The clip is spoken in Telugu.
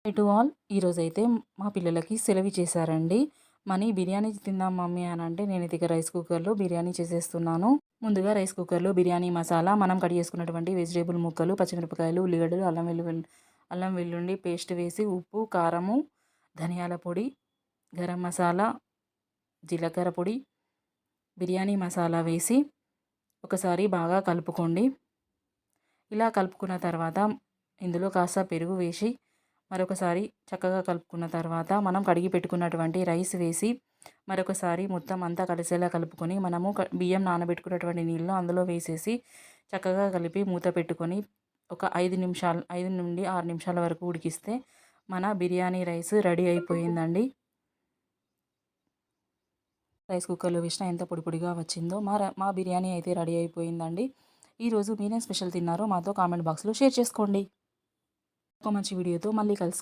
Hi to all. ఈరోజైతే మా పిల్లలకి సెలవిచ్చేసారండి. బిర్యానీ తిందాం మమ్మీ అని అంటే నేనైతే ఇక రైస్ కుక్కర్‌లో బిర్యానీ చేసేస్తున్నాను. ముందుగా రైస్ కుక్కర్‌లో బిర్యానీ మసాలా, మనం కట్ చేసుకున్నటువంటి వెజిటబుల్ ముక్కలు, పచ్చిమిరపకాయలు, ఉల్లిగడ్డలు, అల్లం వెల్లుల్లి పేస్ట్ వేసి ఉప్పు, కారము, ధనియాల పొడి, గరం మసాలా, జీలకర్ర పొడి, బిర్యానీ మసాలా వేసి ఒకసారి బాగా కలుపుకోండి. ఇలా కలుపుకున్న తర్వాత ఇందులో కాస్త పెరుగు వేసి మరొకసారి చక్కగా కలుపుకున్న తర్వాత మనం కడిగి పెట్టుకున్నటువంటి రైస్ వేసి మరొకసారి మొత్తం అంతా కలిసేలా కలుపుకొని మనము బియ్యం నానబెట్టుకున్నటువంటి నీళ్ళు అందులో వేసేసి చక్కగా కలిపి మూత పెట్టుకొని ఒక 5 నుండి 6 నిమిషాల వరకు ఉడికిస్తే మన బిర్యానీ రైస్ రెడీ అయిపోయిందండి. రైస్ కుక్కర్లో వేసినా ఎంత పొడి పొడిగా వచ్చిందో మా బిర్యానీ అయితే రెడీ అయిపోయిందండి. ఈరోజు మీరేం స్పెషల్ తిన్నారో మాతో కామెంట్ బాక్స్లో షేర్ చేసుకోండి. ఒక మంచి వీడియోతో మళ్ళీ కలుసుకుందాం.